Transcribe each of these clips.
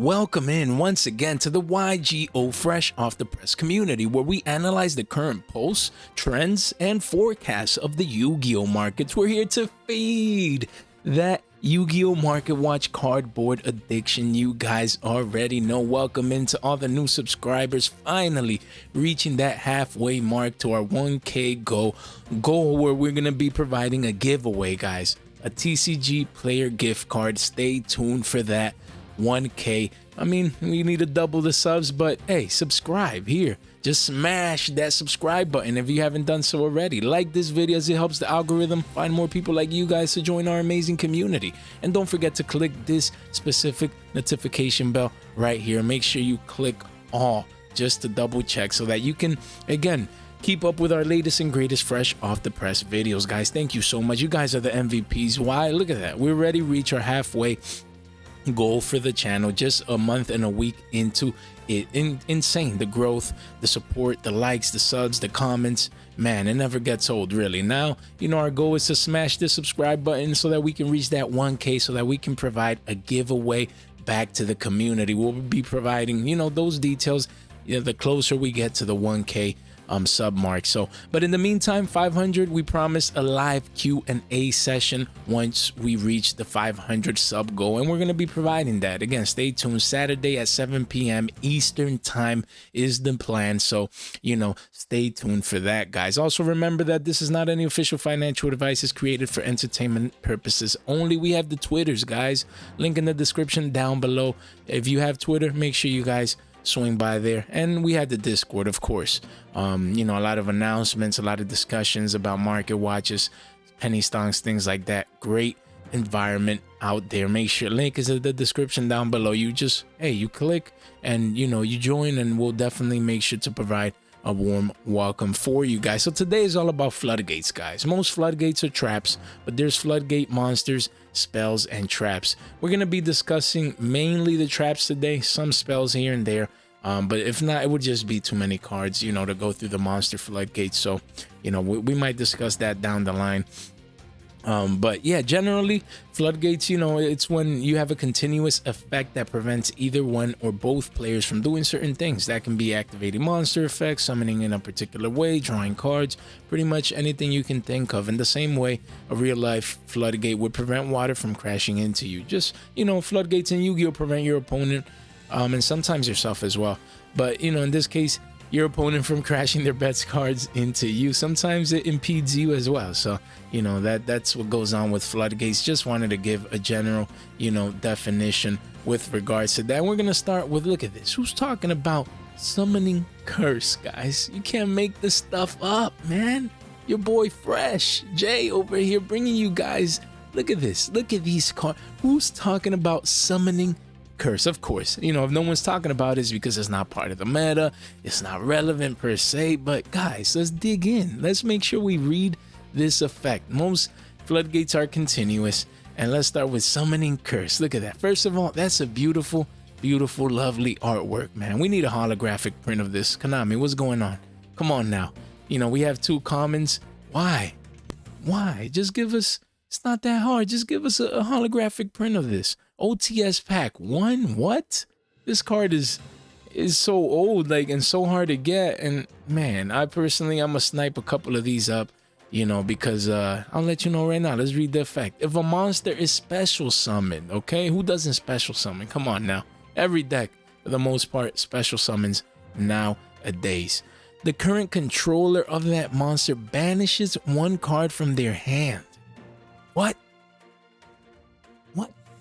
Welcome in once again to the Yugioh Fresh Off the Press community, where we analyze the current pulse, trends, and forecasts of the Yu-Gi-Oh markets. We're here to feed that Yu-Gi-Oh Market Watch cardboard addiction you guys already know. Welcome into all the new subscribers, finally reaching that halfway mark to our 1K goal where we're going to be providing a giveaway, guys. A TCG player gift card. Stay tuned for that. 1K. I mean, we need to double the subs, but hey, subscribe here. Just smash that subscribe button if you haven't done so already. Like this video as it helps the algorithm find more people like you guys to join our amazing community. And don't forget to click this specific notification bell right here. Make sure you click all just to double check so that you can, again, keep up with our latest and greatest fresh off the press videos. Guys, thank you so much. You guys are the MVPs. Why? Look at that. We already reached our halfway goal for the channel, just a month and a week into it. Insane, the growth, the support, the likes, the subs, the comments, man, it never gets old, really. Now, you know, our goal is to smash the subscribe button so that we can reach that 1K, so that we can provide a giveaway back to the community. We'll be providing, you know, those details, you know, the closer we get to the 1K sub mark. So, but in the meantime, 500, we promised a live Q&A session once we reach the 500 sub goal, and we're going to be providing that. Again, stay tuned. Saturday at 7 p.m. Eastern time is the plan, so you know, stay tuned for that, guys. Also remember that this is not any official financial advice. It's created for entertainment purposes only. We have the Twitters, guys, link in the description down below. If you have Twitter, make sure you guys swing by there. And we had the Discord, of course. You know, a lot of announcements, a lot of discussions about market watches, penny stocks, things like that. Great environment out there. Make sure link is in the description down below. You just, hey, you click and, you know, you join, and we'll definitely make sure to provide a warm welcome for you guys. So today is all about floodgates, guys. Most floodgates are traps, but there's floodgate monsters, spells, and traps. We're going to be discussing mainly the traps today, some spells here and there, but if not, it would just be too many cards, you know, to go through the monster floodgates. So, you know, we might discuss that down the line. But yeah, generally floodgates, you know, it's when you have a continuous effect that prevents either one or both players from doing certain things. That can be activating monster effects, summoning in a particular way, drawing cards, pretty much anything you can think of. In the same way a real life floodgate would prevent water from crashing into you. Just, you know, floodgates in Yu-Gi-Oh prevent your opponent and sometimes yourself as well. But, you know, in this case, your opponent from crashing their best cards into you. Sometimes it impedes you as well. So, you know, that's what goes on with floodgates. Just wanted to give a general, you know, definition with regards to that. And we're going to start with, look at this. Who's talking about summoning curse, guys? You can't make this stuff up, man. Your boy Fresh Jay over here bringing you guys. Look at this. Look at these cards. Who's talking about summoning curse? Of course, you know, if no one's talking about it, it's because it's not part of the meta, it's not relevant per se. But guys, let's dig in. Let's make sure we read this effect. Most floodgates are continuous, and let's start with summoning curse. Look at that. First of all, that's a beautiful, beautiful, lovely artwork, man. We need a holographic print of this. Konami, what's going on? Come on now. You know, we have two commons. Why just give us, it's not that hard, just give us a holographic print of this. OTS pack 1. What? This card is so old, like, and so hard to get. And man, I'm gonna snipe a couple of these up, you know, because I'll let you know right now. Let's read the effect. If a monster is special summoned, okay, who doesn't special summon? Come on now. Every deck, for the most part, special summons nowadays. The current controller of that monster banishes one card from their hand. What?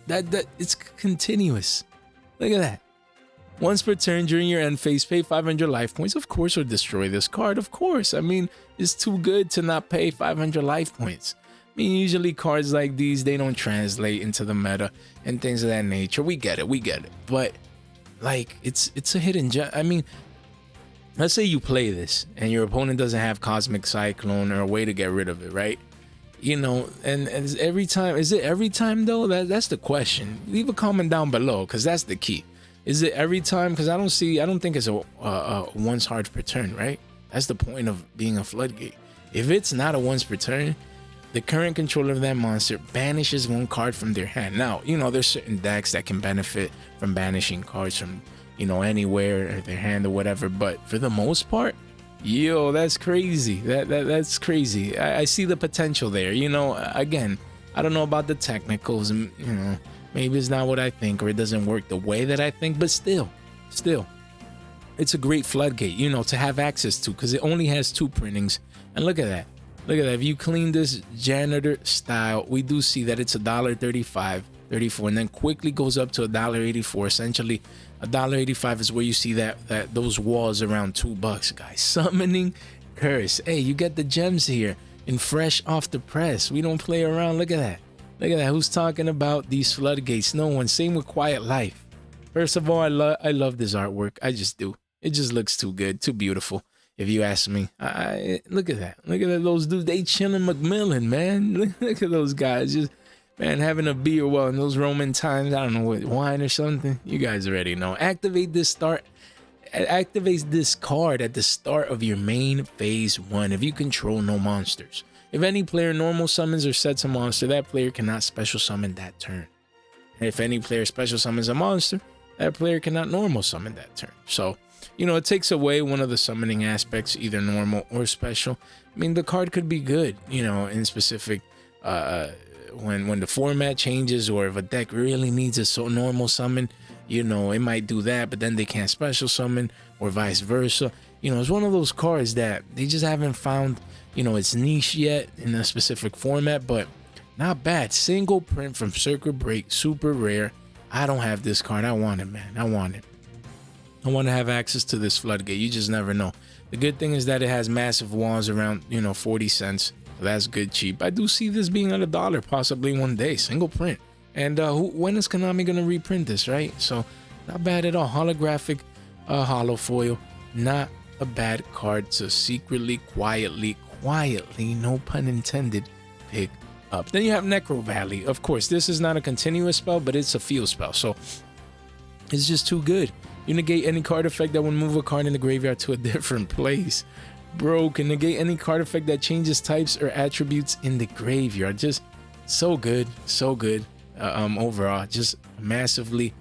That it's continuous. Look at that. Once per turn during your end phase, pay 500 life points, of course, or destroy this card. Of course. I mean, it's too good to not pay 500 life points. I mean, usually cards like these, they don't translate into the meta and things of that nature. We get it. But like, it's a hidden gem. I mean, let's say you play this and your opponent doesn't have Cosmic Cyclone or a way to get rid of it, right? You know, and is it every time though? That's the question. Leave a comment down below, because that's the key. Is it every time? Because I don't think it's a once hard per turn, right? That's the point of being a floodgate. If it's not a once per turn, The current controller of that monster banishes one card from their hand. Now, you know, there's certain decks that can benefit from banishing cards from, you know, anywhere or their hand or whatever, but for the most part, yo, that's crazy. That's crazy. I see the potential there. You know, again, I don't know about the technicals, and you know, maybe it's not what I think, or it doesn't work the way that I think, but still, it's a great floodgate, you know, to have access to, because it only has 2 printings. And look at that. Look at that. If you clean this janitor style, we do see that it's $1.35, $34, and then quickly goes up to $1.84. Essentially, $1.85 is where you see that those walls around $2, guys. Summoning Curse. Hey, you get the gems here in fresh off the press. We don't play around. Look at that. Look at that. Who's talking about these floodgates? No one. Same with Quiet Life. First of all, I love this artwork. I just do. It just looks too good, too beautiful, if you ask me. Look at that. Look at that. Those dudes, they chilling Macmillan, man. Look at those guys. Just, man, having a beer. Well, in those Roman times, I don't know, what, wine or something. You guys already know. Activate this card at the start of your main phase 1 if you control no monsters. If any player normal summons or sets a monster, that player cannot special summon that turn. And if any player special summons a monster, that player cannot normal summon that turn. So, you know, it takes away one of the summoning aspects, either normal or special. I mean, the card could be good, you know, in specific, when the format changes, or if a deck really needs a normal summon, you know, it might do that, but then they can't special summon, or vice versa. You know, it's one of those cards that they just haven't found, you know, its niche yet in a specific format, but not bad. Single print from Circuit Break, super rare. I don't have this card. I want it, man. I want it. I want to have access to this floodgate. You just never know. The good thing is that it has massive walls around, you know, 40 cents. So that's good, cheap. I do see this being at $1 possibly one day. Single print. And when is Konami going to reprint this, right? So not bad at all. Holographic holo foil. Not a bad card to secretly, quietly, no pun intended, pick up. Then you have Necrovalley. Of course, this is not a continuous spell, but it's a field spell. So it's just too good. You negate any card effect that would move a card in the graveyard to a different place. Bro, can negate any card effect that changes types or attributes in the graveyard. Just so good, so good. Overall, just massively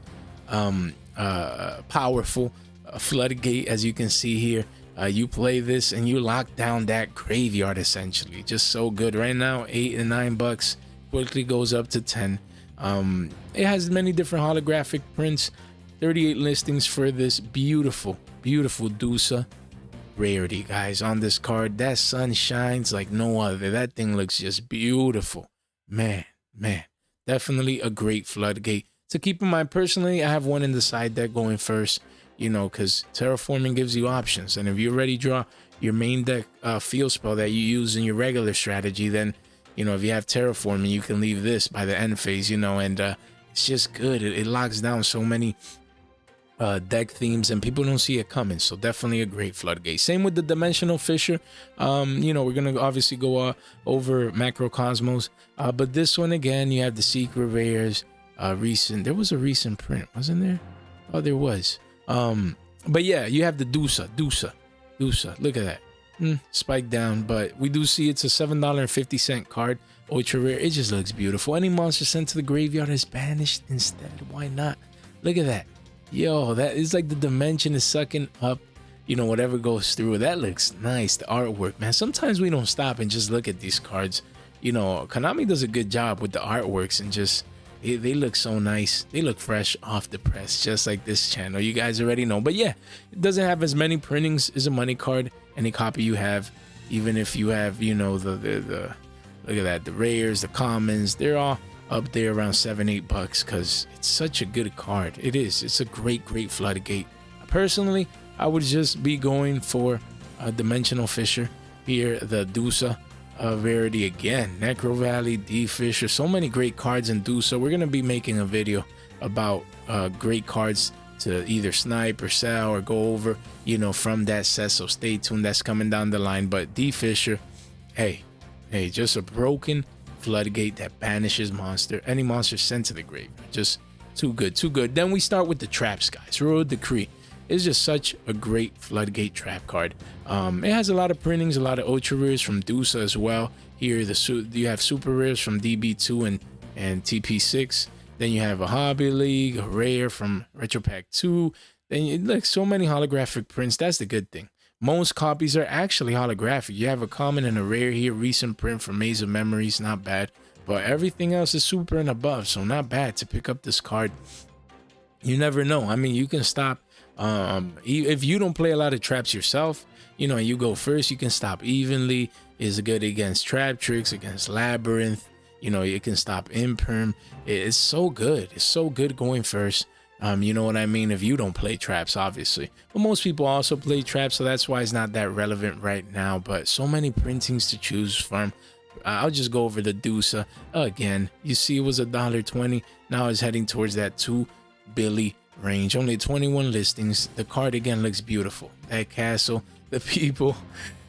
powerful floodgate, as you can see here. You play this and you lock down that graveyard, essentially. Just so good. Right now, $8 and $9. Quickly goes up to 10. It has many different holographic prints. 38 listings for this beautiful Dusa rarity, guys. On this card, that sun shines like no other. That thing looks just beautiful. Man, definitely a great floodgate to keep in mind. Personally, I have one in the side deck going first, you know, because terraforming gives you options. And if you already draw your main deck field spell that you use in your regular strategy, then, you know, if you have terraforming, you can leave this by the end phase, you know, and it's just good. It locks down so many deck themes, and people don't see it coming. So definitely a great floodgate. Same with the dimensional fissure. You know, we're gonna obviously go over Macrocosmos, but this one again, you have the secret rares. There was a recent print, wasn't there? Oh, there was. But yeah, you have the Dusa. Look at that. Spike down, but we do see it's a $7.50 card. Ultra rare. It just looks beautiful. Any monster sent to the graveyard is banished instead. Why not? Look at that. Yo, that is like the dimension is sucking up, you know, whatever goes through. That looks nice. The artwork, man. Sometimes we don't stop and just look at these cards. You know, Konami does a good job with the artworks, and just they look so nice. They look fresh off the press, just like this channel. You guys already know. But yeah, it doesn't have as many printings as a money card. Any copy you have, even if you have, you know, the look at that, the rares, the commons, they're all up there around $7-8 because it's such a good card. It is. It's a great floodgate. Personally, I would just be going for a dimensional fissure here. The Dusa rarity again. Necrovalley, D Fissure. So many great cards in Dusa. We're gonna be making a video about great cards to either snipe or sell or go over, you know, from that set. So stay tuned. That's coming down the line. But D Fissure, hey, just a broken floodgate that banishes any monster sent to the grave. Just too good. Then we start with the traps, guys. Royal Decree is just such a great floodgate trap card. It has a lot of printings, a lot of ultra rares from Dusa as well. here. You have super rares from DB2 and TP6. Then you have a Hobby League, a rare from Retro Pack 2. Then you look, so many holographic prints. That's the good thing. Most copies are actually holographic. You have a common and a rare here. Recent print from Maze of Memories, not bad. But everything else is super and above, so not bad to pick up this card. You never know. I mean, you can stop. If you don't play a lot of traps yourself, you know, you go first, you can stop evenly. Is good against trap tricks, against labyrinth. You know, you can stop imperm. It's so good. It's so good going first. You know what I mean? If you don't play traps, obviously. But most people also play traps, so that's why it's not that relevant right now. But so many printings to choose from. I'll just go over the Dusa again. You see, it was $1.20. Now it's heading towards that 2 billy range. Only 21 listings. The card again looks beautiful. That castle, the people,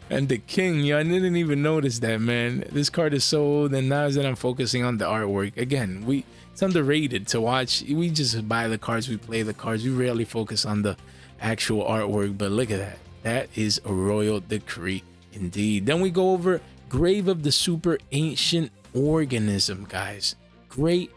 and the king. Yeah, I didn't even notice that, man. This card is so old, and now that I'm focusing on the artwork again, it's underrated to watch. We just buy the cards, we play the cards. We rarely focus on the actual artwork, but look at that. That is a royal decree indeed. Then we go over Grave of the Super Ancient Organism, guys. Great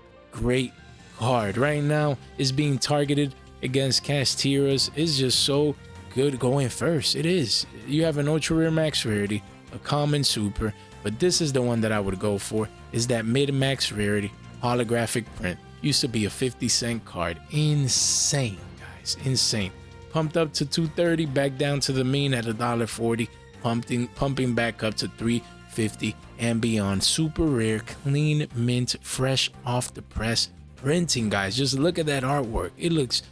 card. Right now is being targeted against Castiras. It's just so good going first. It is. You have an ultra rare max rarity, a common super, but this is the one that I would go for. Is that mid max rarity holographic print. Used to be a 50-cent card. Insane, guys. Insane. Pumped up to 230, back down to the mean at $1.40, pumping back up to $3.50 and beyond. Super rare, clean mint, fresh off the press printing, guys. Just look at that artwork. It looks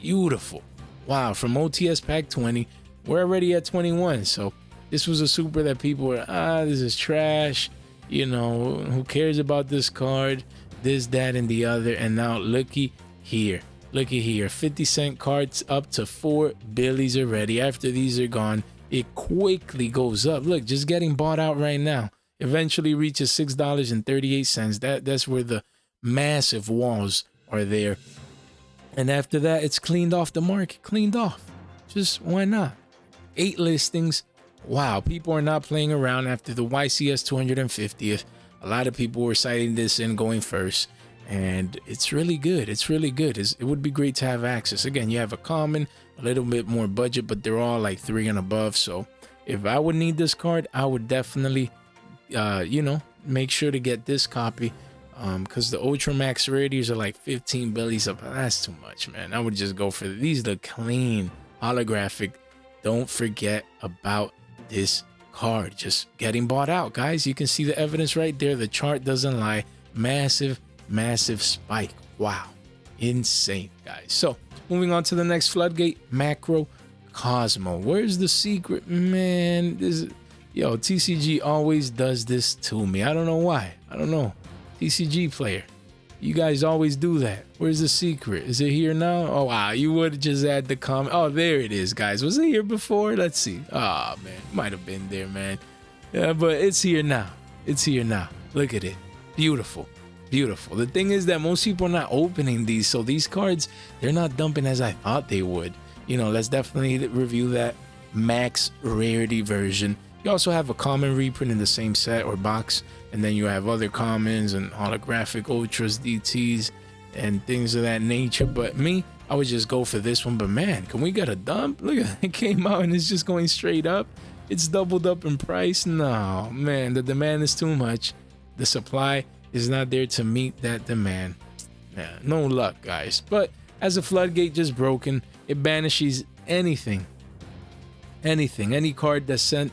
beautiful. Wow, from OTS pack 20, we're already at 21. So this was a super that people were, this is trash. You know, who cares about this card? This, that, and the other. And now looky here. Looky here. 50-cent cards up to 4 billies already. After these are gone, it quickly goes up. Look, just getting bought out right now. Eventually reaches $6.38. That's where the massive walls are there. And after that, it's cleaned off the market. Cleaned off. Just why not? 8 listings. Wow, people are not playing around after the YCS 250th. A lot of people were citing this and going first. And it's really good. It's really good. It would be great to have access. Again, you have a common, a little bit more budget, but they're all like 3 and above. So if I would need this card, I would definitely, you know, make sure to get this copy. Because the Ultra Max rarities are like 15 billies up. That's too much, man. I would just go for these. The clean holographic. Don't forget about this card. Just getting bought out, guys. You can see the evidence right there. The chart doesn't lie. Massive spike. Wow, insane, guys. So moving on to the next floodgate, Macro Cosmo. Where's the secret, man? TCG always does this to me. I don't know why. I don't know. TCG player, you guys always do that. Where's the secret? Is it here now? Oh wow, you would just add the comment. Oh, there it is, guys. Was it here before? Let's see. Oh man, might have been there, man. Yeah, but it's here now. It's here now. Look at it. Beautiful. Beautiful. The thing is that most people are not opening these, so these cards, they're not dumping as I thought they would. You know, let's definitely review that max rarity version. You also have a common reprint in the same set or box, and then you have other commons and holographic ultras, DTs, and things of that nature. But me, I would just go for this one. But man, can we get a dump? Look at it, came out and it's just going straight up. It's doubled up in price. No, man, the demand is too much. The supply is not there to meet that demand. Yeah, no luck, guys. But as a floodgate just broken, it banishes anything, any card that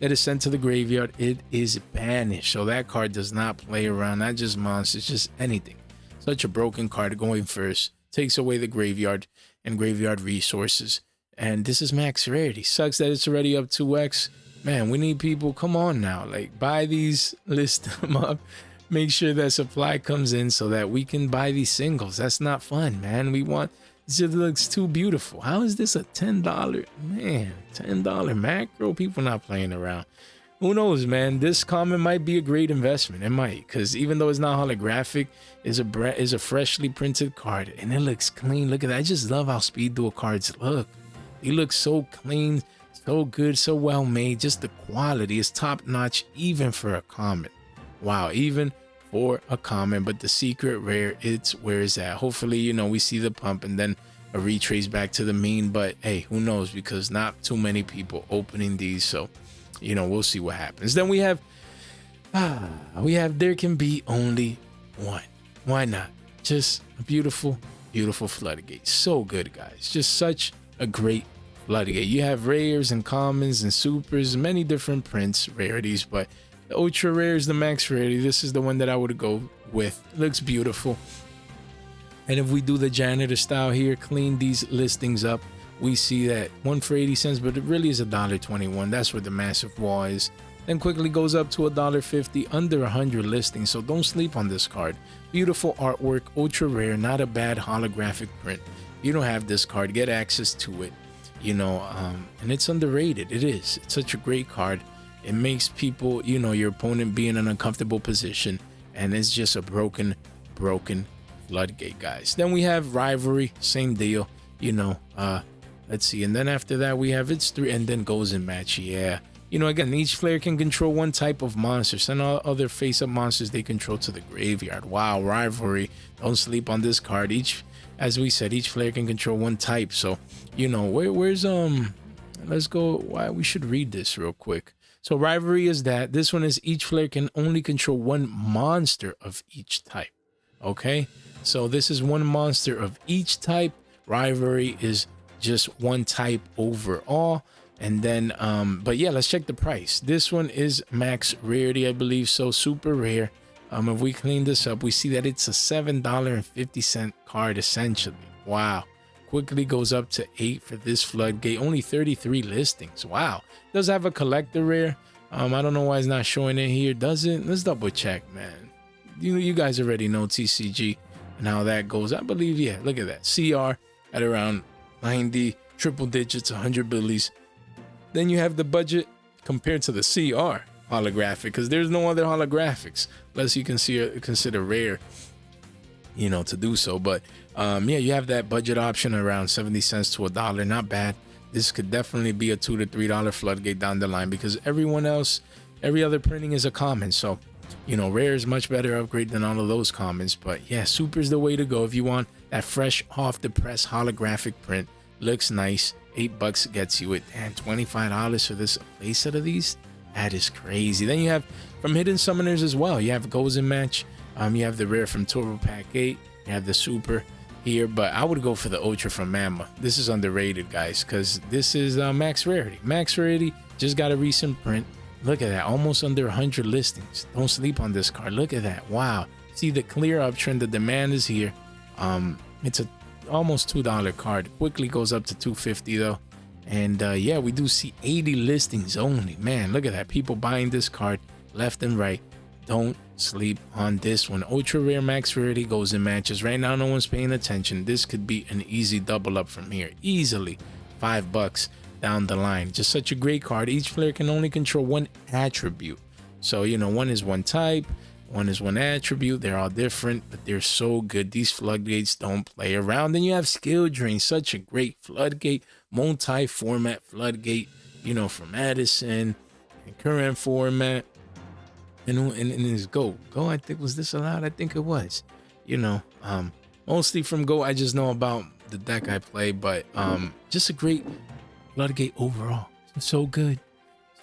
is sent to the graveyard. It is banished. So that card does not play around. Not just monsters, just anything. Such a broken card going first. Takes away the graveyard and graveyard resources. And this is max rarity. Sucks that it's already up 2x. Man, we need people. Come on now. Like, buy these, list them up. Make sure that supply comes in so that we can buy these singles. That's not fun, man. It just looks too beautiful. How is this a $10? Man, $10 macro? People not playing around. Who knows, man? This common might be a great investment. It might, because even though it's not holographic, is a freshly printed card, and it looks clean. Look at that. I just love how speed duel cards look. They look so clean, So good, so well made. Just the quality is top notch, even for a common. Wow, even for a common. But the secret rare, it's where is that? Hopefully, you know, we see the pump and then a retrace back to the mean. But hey, who knows? Because not too many people opening these. So, you know, we'll see what happens. Then we have there can be only one. Why not? Just a beautiful, beautiful floodgate. So good, guys. Just such a great floodgate. You have rares and commons and supers, many different prints, rarities, but the ultra rare is the max rarity. This is the one that I would go with. It looks beautiful. And if we do the janitor style here, clean these listings up, we see that one for 80 cents, but it really is $1.21. That's where the massive wall is. Then quickly goes up to $1.50, under 100 listings. So don't sleep on this card. Beautiful artwork, ultra rare, not a bad holographic print. You don't have this card, get access to it. You know, and it's underrated. It is. It's such a great card. It makes people, you know, your opponent be in an uncomfortable position, and it's just a broken floodgate, guys. Then we have rivalry, same deal. You know, let's see, and then after that we have it's 3, and then goes in match. Yeah, you know, again, each player can control one type of monster. Send all other face-up monsters they control to the graveyard. Wow, rivalry. Don't sleep on this card. As we said, each player can control one type. So, you know, where's let's go. Why we should read this real quick. So rivalry is that this one is each player can only control one monster of each type. Okay, so this is one monster of each type. Rivalry is just one type overall. And then but yeah, let's check the price. This one is max rarity, I believe, so super rare. If we clean this up, we see that it's a $7.50 card essentially. Wow. Quickly goes up to 8 for this floodgate. Only 33 listings. Wow. Does have a collector rare. I don't know why it's not showing it here. Does it? Let's double check, man. You guys already know TCG and how that goes. I believe, yeah, look at that. CR at around 90, triple digits, 100 billies. Then you have the budget compared to the CR holographic, because there's no other holographics unless you can consider rare, you know, to do so. But yeah, you have that budget option around 70 cents to $1. Not bad. This could definitely be a $2 to $3 floodgate down the line, because everyone else, every other printing is a common. So, you know, rare is much better upgrade than all of those commons. But yeah, super is the way to go if you want that fresh off the press holographic print. Looks nice. $8 gets you it. Damn, $25 for this play set of these. That is crazy. Then you have from hidden summoners as well. You have goes in match. You have the rare from Turbo Pack 8. You have the super here, but I would go for the ultra from Mama. This is underrated, guys, because this is max rarity. Max rarity just got a recent print. Look at that, almost under 100 listings. Don't sleep on this card. Look at that. Wow. See the clear uptrend. The demand is here. It's a almost $2 card. Quickly goes up to $2.50 though. And yeah, we do see 80 listings only. Man, look at that. People buying this card left and right. Don't sleep on this one. Ultra rare max rarity goes in matches. Right now, no one's paying attention. This could be an easy double up from here. Easily $5 down the line. Just such a great card. Each player can only control one attribute. So, you know, one is one type, one is one attribute. They're all different, but they're so good. These floodgates don't play around. Then you have skill drain. Such a great floodgate. Multi-format floodgate, you know, from Madison and current format. And his Go, I think, was this allowed? I think it was. You know, mostly from Go, I just know about the deck I play, but just a great floodgate overall. So good.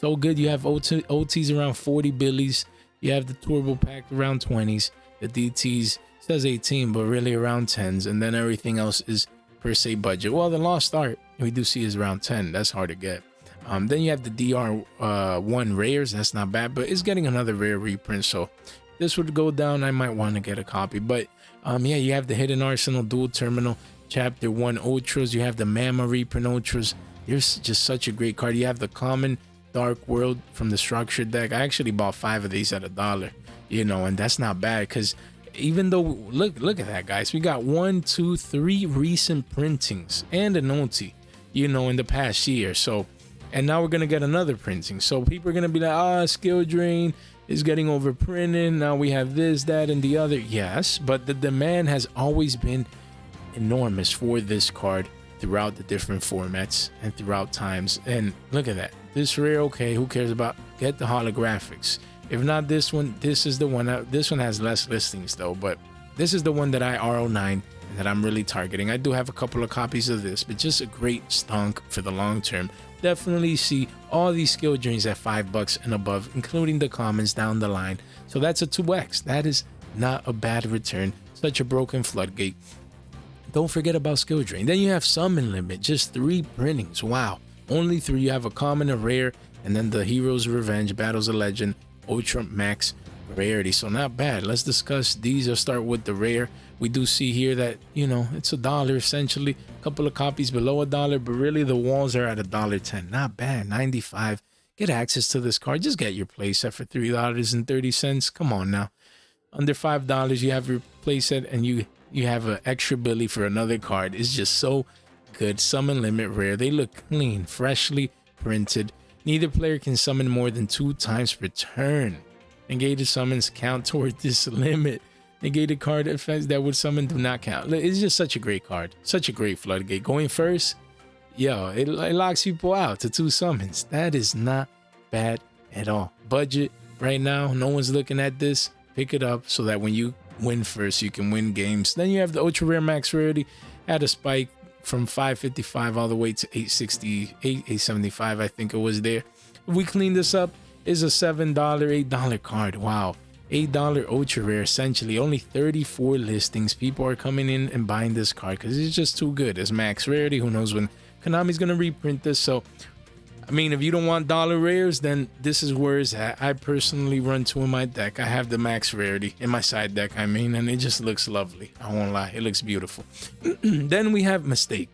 So good. You have OTs around 40 billies. You have the Turbo Pack around 20s. The DTs says 18, but really around 10s. And then everything else is per se budget. Well, the Lost Art we do see is around 10. That's hard to get. Then you have the DR1 rares. That's not bad, but it's getting another rare reprint. So this would go down. I might want to get a copy. But yeah, you have the Hidden Arsenal Dual Terminal Chapter 1 Ultras. You have the Mama reprint Ultras. There's just such a great card. You have the Common Dark World from the structured deck. I actually bought 5 of these at $1, you know, and that's not bad, because even though look at that, guys, we got 1, 2, 3 recent printings and an OT, you know, in the past year. So, and now we're gonna get another printing. So people are gonna be like, skill drain is getting overprinted. Now we have this, that, and the other. Yes, but the demand has always been enormous for this card. throughout the different formats and throughout times. And look at that, this rare. Okay, who cares about, get the holographics. If not this one, this is the one. This one has less listings though, but this is the one that I R09 that I'm really targeting. I do have a couple of copies of this, but just a great stonk for the long term. Definitely see all these skill dreams at $5 and above, including the commons down the line. So that's a 2x. That is not a bad return. Such a broken floodgate. Don't forget about skill drain. Then you have summon limit, just 3 printings. Wow, only 3. You have a common, a rare, and then the Hero's Revenge, Battles of Legend, Ultra Max rarity. So not bad. Let's discuss these. I'll start with the rare. We do see here that, you know, it's $1 essentially, a couple of copies below $1, but really the walls are at $1.10. Not bad. 95. Get access to this card. Just get your playset for $3.30. Come on now. Under $5, you have your playset, and you have an extra Billy for another card. It's just so good. Summon limit rare. They look clean, freshly printed. Neither player can summon more than 2 times per turn. Negated summons count toward this limit. Negated card effects that would summon do not count. It's just such a great card. Such a great floodgate. Going first, yo, it locks people out to 2 summons. That is not bad at all. Budget right now, no one's looking at this. Pick it up so that when you win first, you can win games. Then you have the ultra rare max rarity. Had a spike from 555 all the way to 868, 875, I think it was there. If we clean this up, is a $7, $8 card. Wow, $8 ultra rare. Essentially only 34 listings. People are coming in and buying this card because it's just too good. It's max rarity. Who knows when Konami's gonna reprint this? So I mean, if you don't want dollar rares, then this is where it's at. I personally run 2 in my deck. I have the max rarity in my side deck, I mean, and it just looks lovely. I won't lie, it looks beautiful. Then we have Mistake.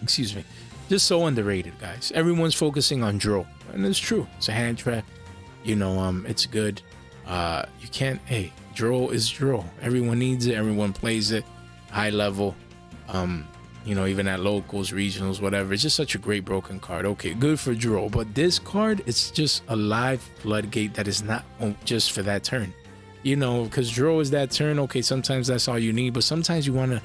Excuse me. Just so underrated, guys. Everyone's focusing on draw, and it's true. It's a hand trap. You know, it's good. You can't. Hey, draw is draw. Everyone needs it. Everyone plays it. High level. You know, even at locals, regionals, whatever. It's just such a great broken card. Okay, good for draw. But this card, it's just a live floodgate that is not just for that turn. You know, because draw is that turn. Okay, sometimes that's all you need, but sometimes you want to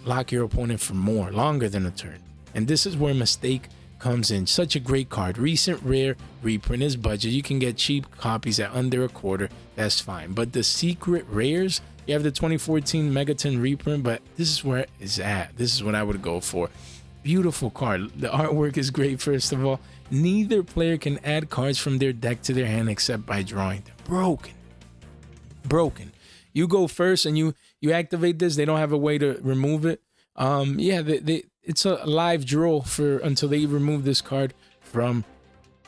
lock your opponent for more, longer than a turn. And this is where Mistake comes in. Such a great card. Recent rare reprint is budget. You can get cheap copies at under a quarter. That's fine. But the secret rares, you have the 2014 Megaton reprint, but this is where it's at. This is what I would go for. Beautiful card. The artwork is great, first of all. Neither player can add cards from their deck to their hand except by drawing them. Broken. You go first and you activate this. They don't have a way to remove it. Yeah, it's a live draw for until they remove this card from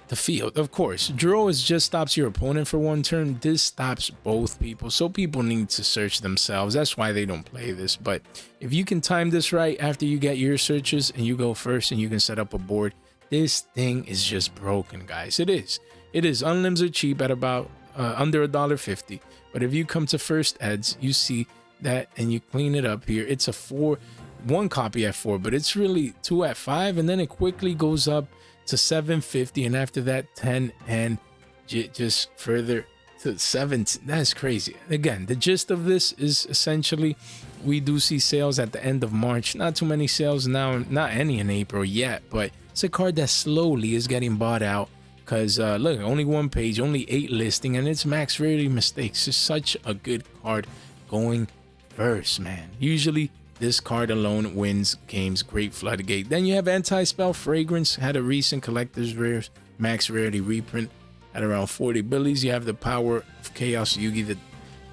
the field. Of course, draw just stops your opponent for 1 turn. This stops both people, so people need to search themselves. That's why they don't play this. But if you can time this right after you get your searches and you go first and you can set up a board, this thing is just broken, guys. It is. Unlims are cheap at about under $1.50. But if you come to first eds, you see that and you clean it up here. It's a 1 copy at 4, but it's really 2 at 5, and then it quickly goes up to $7.50, and after that 10, and just further to 17. That's crazy. Again, the gist of this is essentially we do see sales at the end of March. Not too many sales now, not any in April yet, but it's a card that slowly is getting bought out because look, only 1 page, only 8 listing, and it's max rarity Mistakes. It's such a good card going first, man. Usually this card alone wins games. Great floodgate. Then you have Anti-Spell Fragrance. Had a recent collector's rares max rarity reprint at around 40 billies. You have the Power of Chaos Yugi, the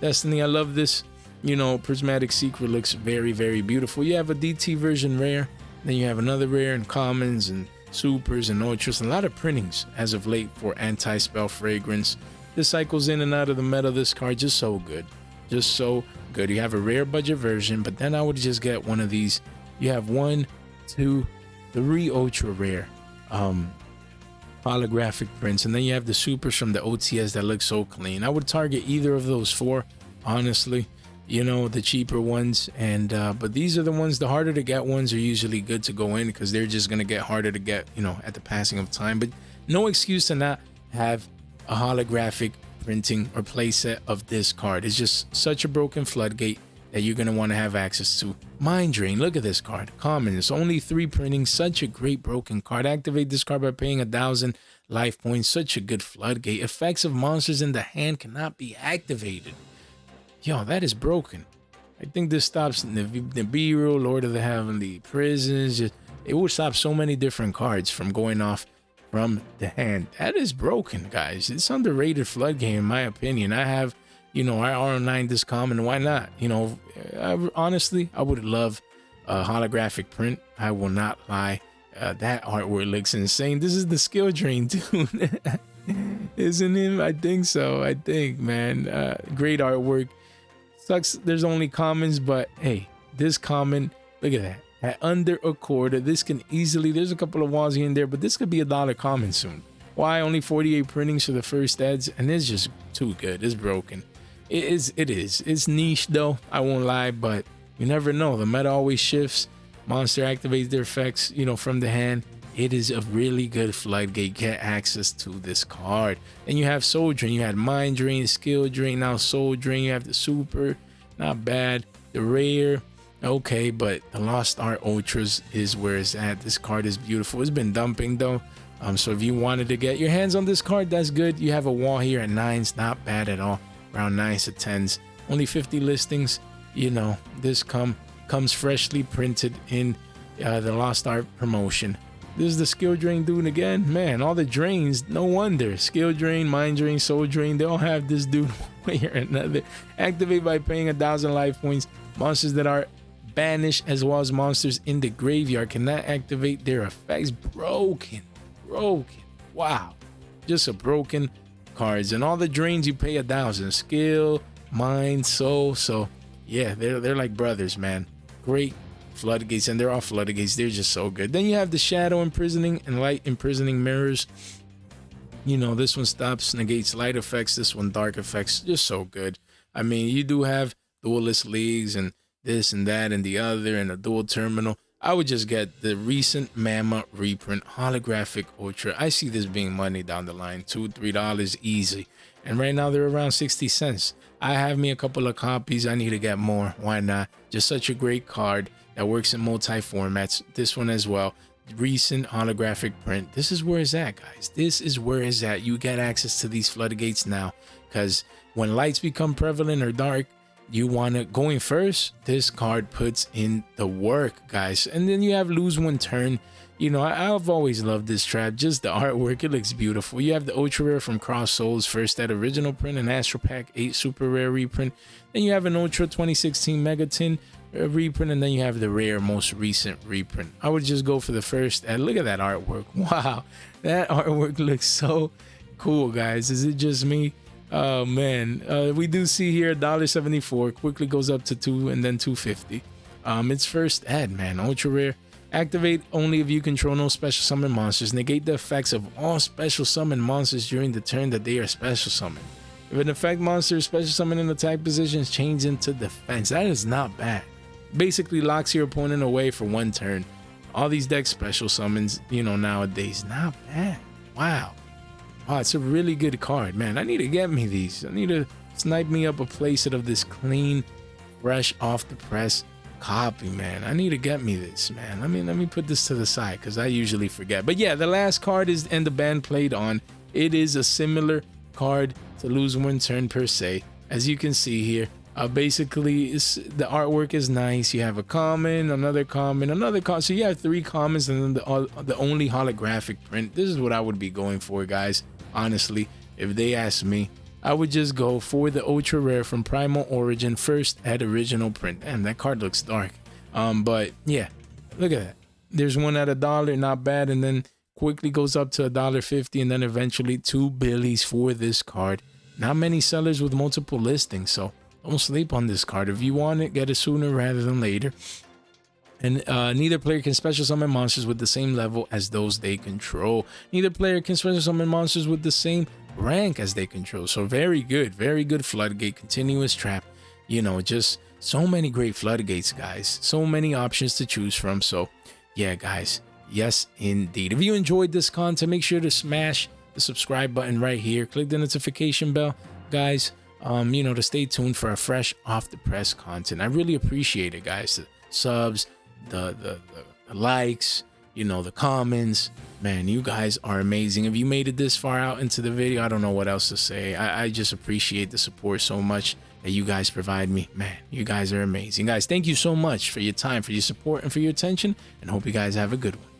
Destiny. I love this. You know, Prismatic Secret looks very, very beautiful. You have a DT version rare. Then you have another rare and commons and supers and ultras. A lot of printings as of late for Anti-Spell Fragrance. This cycles in and out of the meta. This card just so good. Just so good. You have a rare budget version, but then I would just get one of these. You have 1, 2, 3 ultra rare holographic prints, and then you have the supers from the OTS that look so clean. I would target either of those 4, honestly. You know, the cheaper ones, and but these are the ones. The harder to get ones are usually good to go in because they're just gonna get harder to get, you know, at the passing of time. But no excuse to not have a holographic printing or playset of this card. It's just such a broken floodgate. that you're going to want to have access to. Mind Drain, look at this card. Common, it's only 3 printing, such a great broken card. Activate this card by paying 1,000 life points, such a good floodgate. Effects of monsters in the hand cannot be activated. Yo, that is broken. I think this stops Nibiru, Lord of the Heavenly Prisons. It will stop so many different cards from going off from the hand. That is broken, guys. It's underrated floodgate in my opinion. I have, you know, I R9 this common. Why not? You know, honestly, I would love a holographic print. I will not lie. That artwork looks insane. This is the skill drain, dude. Isn't it? I think so. I think, man. Great artwork. Sucks there's only commons, but hey, this common, look at that. At under a quarter, this can easily, there's a couple of walls here and there, but this could be $1 common soon. Why? Only 48 printings for the first ads, and it's just too good. It's broken. It is. It's niche though, I won't lie, but you never know. The meta always shifts. Monster activates their effects, you know, from the hand. It is a really good floodgate. Get access to this card. Then you have Soul Drain. You had Mind Drain, Skill Drain, now Soul Drain. You have the Super, not bad. The Rare, okay, but the Lost Art Ultras is where it's at. This card is beautiful. It's been dumping though. So if you wanted to get your hands on this card, that's good. You have a wall here at 9s, not bad at all. Around 9s to 10s. Only 50 listings. You know, this comes freshly printed in the Lost Art promotion. This is the Skill Drain dude again. Man, all the drains, no wonder. Skill Drain, Mind Drain, Soul Drain, they all have this dude one way or another. Activate by paying 1,000 life points. Monsters that are banished as well as monsters in the graveyard cannot activate their effects. Broken. Wow. Just a broken cards. And all the drains you pay 1,000. Skill, Mind, Soul. So yeah, they're like brothers, man. Great floodgates, and they're all floodgates. They're just so good. Then you have the Shadow Imprisoning and Light Imprisoning Mirrors. You know, this one stops, negates light effects. This one dark effects. Just so good. I mean, you do have Duelist Leagues and this and that and the other and a dual terminal. I would just get the recent Mama reprint holographic ultra. I see this being money down the line, $2-3 easy. And right now they're around 60 cents. I have me a couple of copies. I need to get more. Why not? Just such a great card that works in multi formats. This one as well. Recent holographic print. This is where it's at, guys. This is where it's at. You get access to these floodgates now, because when lights become prevalent or dark, you want to going first. This card puts in the work, guys. And then you have lose one turn. You know, I've always loved this trap. Just the artwork, it looks beautiful. You have the ultra rare from Cross Souls, first that original print, and Astro Pack 8 super rare reprint. Then you have an ultra 2016 Megatin reprint, and then you have the rare most recent reprint. I would just go for the first. And look at that artwork. Wow, that artwork looks so cool, guys. Is it just me? Oh man, we do see here $1.74 quickly goes up to $2 and then $2.50. It's first ad, man. Ultra rare. Activate only if you control no special summon monsters. Negate the effects of all special summon monsters during the turn that they are special summoned. If an effect monster is special summoned in attack positions, change into defense. That is not bad. Basically locks your opponent away for one turn. All these decks special summons, you know, nowadays. Not bad. Wow. Wow, it's a really good card, man. I need to get me these. I need to snipe me up a playset of this clean, fresh, off the press copy, man. I need to get me this, man. Let me put this to the side because I usually forget. But yeah, the last card is and the band played on. It is a similar card to lose one turn per se, as you can see here. Basically, the artwork is nice. You have a common, another common, another common. So you have 3 commons and then the only holographic print. This is what I would be going for, guys. Honestly, if they ask me, I would just go for the ultra rare from Primal Origin first at original print. Damn, that card looks dark. But yeah, look at that. There's one at $1, not bad, and then quickly goes up to $1.50, and then eventually 2 billies for this card. Not many sellers with multiple listings, so don't sleep on this card. If you want it, get it sooner rather than later. And neither player can special summon monsters with the same level as those they control. Neither player can special summon monsters with the same rank as they control. So very good floodgate, continuous trap. You know, just so many great floodgates, guys. So many options to choose from. So yeah, guys, yes indeed. If you enjoyed this content, make sure to smash the subscribe button right here. Click the notification bell, guys. you know, to stay tuned for a fresh off the press content. I really appreciate it, guys. The subs, the likes, you know, the comments. Man, you guys are amazing. If you made it this far out into the video, I don't know what else to say. I just appreciate the support so much that you guys provide me. Man, you guys are amazing. Guys, thank you so much for your time, for your support, and for your attention, and hope you guys have a good one.